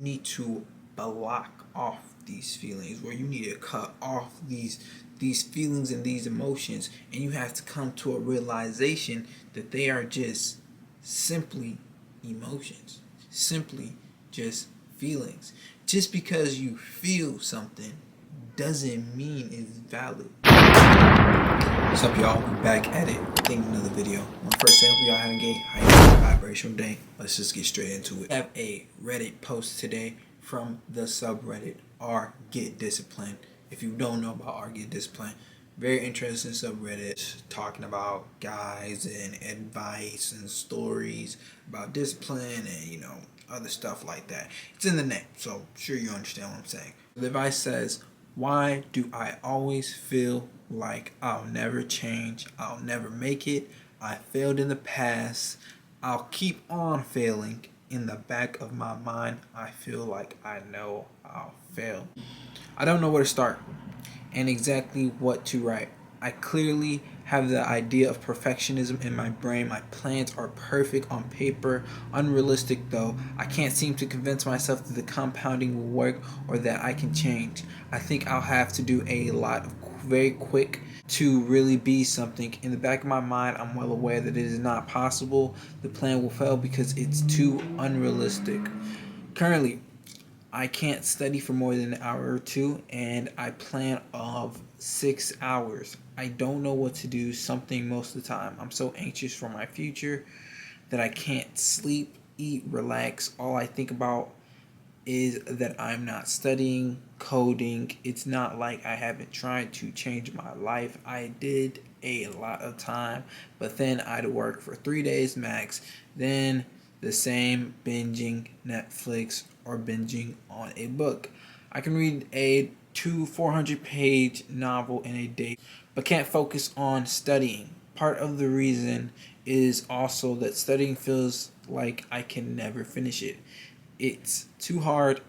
need to block off these feelings, where you need to cut off these feelings and these emotions, and you have to come to a realization that they are just simply emotions, simply just feelings. Just because you feel something doesn't mean it's valid. What's up, y'all? We back at it. Thinking another video. First, I hope y'all having a high vibrational day. Let's just get straight into it. I have a Reddit post today from the subreddit r Get Discipline. If you don't know about r Get Discipline, very interesting subreddit talking about guys and advice and stories about discipline and other stuff like that. It's in the name, so I'm sure you understand what I'm saying. The advice says, why do I always feel like I'll never change? I'll never make it. I failed in the past. I'll keep on failing. In the back of my mind, I feel like I know I'll fail. I don't know where to start and exactly what to write. I clearly have the idea of perfectionism in my brain. My plans are perfect on paper, unrealistic though. I can't seem to convince myself that the compounding will work or that I can change. I think I'll have to do a lot of very quick to really be something. In the back of my mind, I'm well aware that it is not possible. The plan will fail because it's too unrealistic. Currently, I can't study for more than an hour or two, and I plan of 6 hours. I don't know what to do, something most of the time. I'm so anxious for my future that I can't sleep, eat, relax. All I think about is that I'm not studying, coding. It's not like I haven't tried to change my life. I did a lot of time, but then I'd work for 3 days max, then the same binging Netflix or binging on a book. I can read a 400 page novel in a day, but can't focus on studying. Part of the reason is also that studying feels like I can never finish it. It's too hard,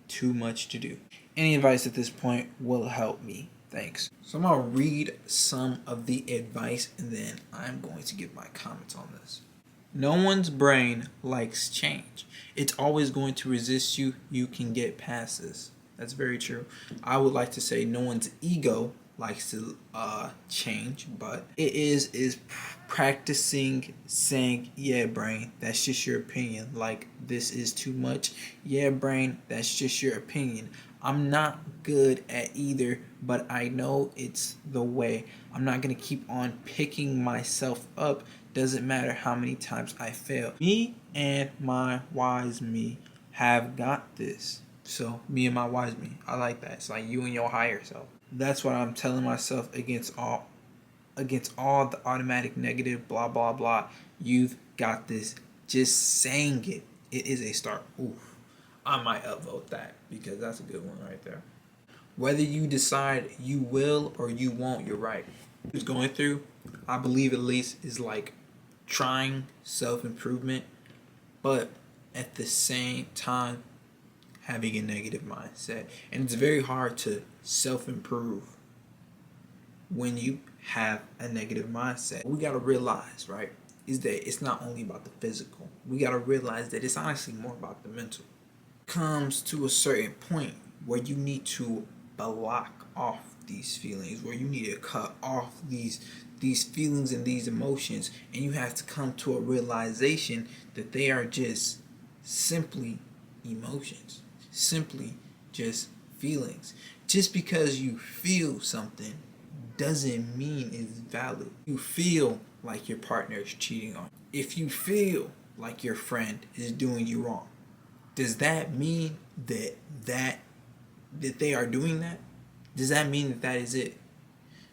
too much to do. Any advice at this point will help me. Thanks. So I'm going to read some of the advice and then I'm going to give my comments on this. No one's brain likes change. It's always going to resist you. You can get past this. That's very true. I would like to say no one's ego likes to change, but it is practicing saying, yeah, brain, that's just your opinion. Like, this is too much. Yeah, brain, that's just your opinion. I'm not good at either, but I know it's the way. I'm not going to keep on picking myself up. Doesn't matter how many times I fail. Me and my wise me have got this. So, me and my wise me. I like that. It's like you and your higher self. That's what I'm telling myself against all the automatic negative blah blah blah. You've got this. Just saying it is a start. Oof. I might upvote that because that's a good one right there. Whether you decide you will or you won't, you're right. Who's going through, I believe at least, is like trying self-improvement, but at the same time having a negative mindset. And it's very hard to self-improve when you have a negative mindset. We got to realize, right, is that it's not only about the physical. We got to realize that it's honestly more about the mental. Comes to a certain point where you need to block off these feelings, where you need to cut off these feelings and these emotions, and you have to come to a realization that they are just simply emotions, simply just feelings. Just because you feel something doesn't mean it's valid. You feel like your partner is cheating on you. If you feel like your friend is doing you wrong, does that mean that they are doing that? Does that mean that is it?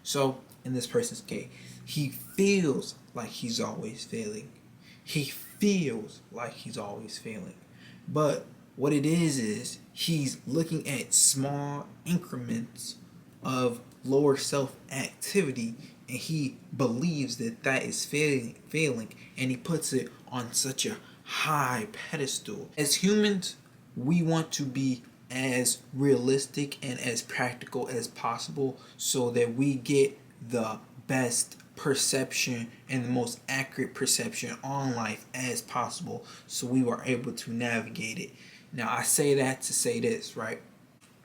So, in this person's case, he feels like he's always failing. He feels like he's always failing. But what it is he's looking at small increments of lower self activity, and he believes that is failing, and he puts it on such a high pedestal. As humans, we want to be as realistic and as practical as possible so that we get the best perception and the most accurate perception on life as possible, so we were able to navigate it. Now, I say that to say this, right?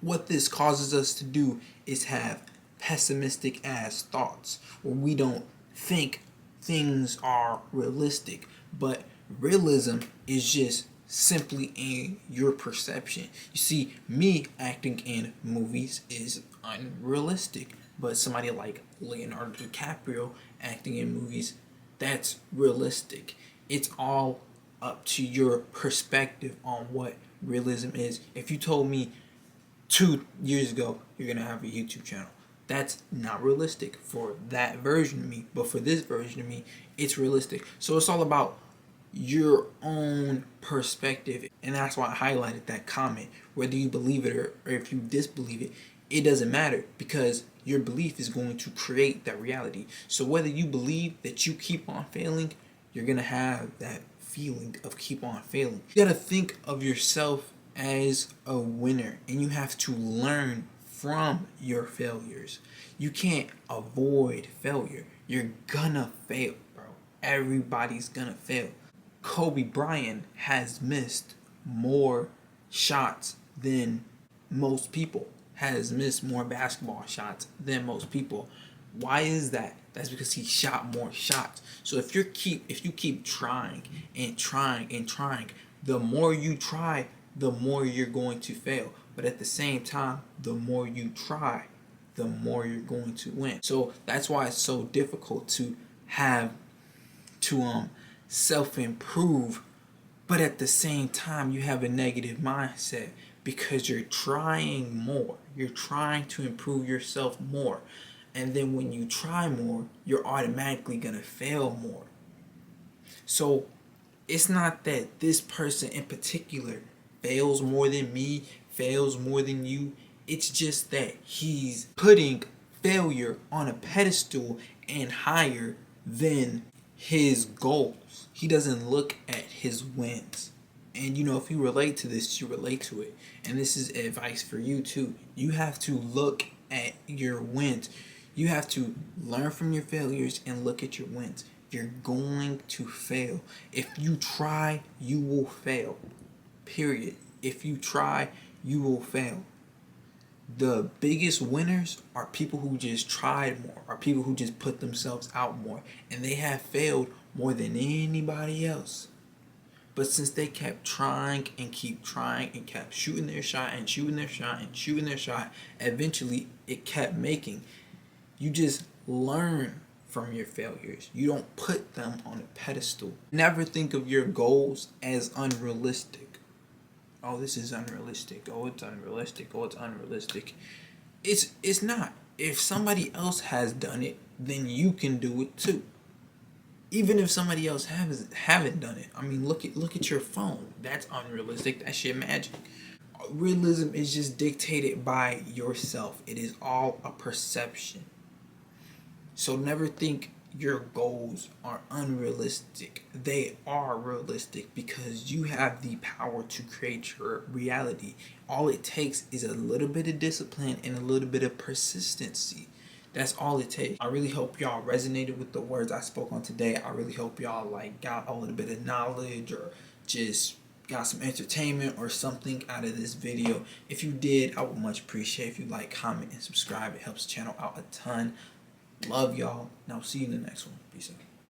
What this causes us to do is have pessimistic ass thoughts where we don't think things are realistic. But realism is just simply in your perception. You see, me acting in movies is unrealistic, but somebody like Leonardo DiCaprio acting in movies, that's realistic. It's all up to your perspective on what realism is. If you told me 2 years ago you're gonna have a YouTube channel, that's not realistic for that version of me, but for this version of me, it's realistic. So it's all about your own perspective, and that's why I highlighted that comment. Whether you believe it or if you disbelieve it, it doesn't matter, because your belief is going to create that reality. So whether you believe that you keep on failing, you're gonna have that feeling of keep on failing. You gotta think of yourself as a winner, and you have to learn from your failures. You can't avoid failure. You're gonna fail, bro. Everybody's gonna fail. Kobe Bryant has missed more shots than most people, has missed more basketball shots than most people. Why is that? That's because he shot more shots. So if you keep trying and trying and trying, the more you try, the more you're going to fail. But at the same time, the more you try, the more you're going to win. So that's why it's so difficult to have to self-improve, but at the same time you have a negative mindset because you're trying more. You're trying to improve yourself more. And then when you try more, you're automatically going to fail more. So it's not that this person in particular fails more than me, fails more than you. It's just that he's putting failure on a pedestal and higher than his goals. He doesn't look at his wins. And if you relate to this, you relate to it. And this is advice for you too. You have to look at your wins. You have to learn from your failures and look at your wins. You're going to fail. If you try, you will fail. Period. If you try, you will fail. The biggest winners are people who just tried more, are people who just put themselves out more, and they have failed more than anybody else. But since they kept trying and keep trying and kept shooting their shot and shooting their shot and shooting their shot, eventually it kept making. You just learn from your failures. You don't put them on a pedestal. Never think of your goals as unrealistic. Oh, this is unrealistic. Oh, it's unrealistic. Oh, it's unrealistic. It's not. If somebody else has done it, then you can do it too. Even if somebody else haven't done it. I mean, look at your phone. That's unrealistic. That's your magic. Realism is just dictated by yourself. It is all a perception. So never think your goals are unrealistic. They are realistic because you have the power to create your reality. All it takes is a little bit of discipline and a little bit of persistency. That's all it takes. I really hope y'all resonated with the words I spoke on today. I really hope y'all got a little bit of knowledge or just got some entertainment or something out of this video. If you did, I would much appreciate if you comment, and subscribe. It helps the channel out a ton. Love y'all. Now see you in the next one. Peace out.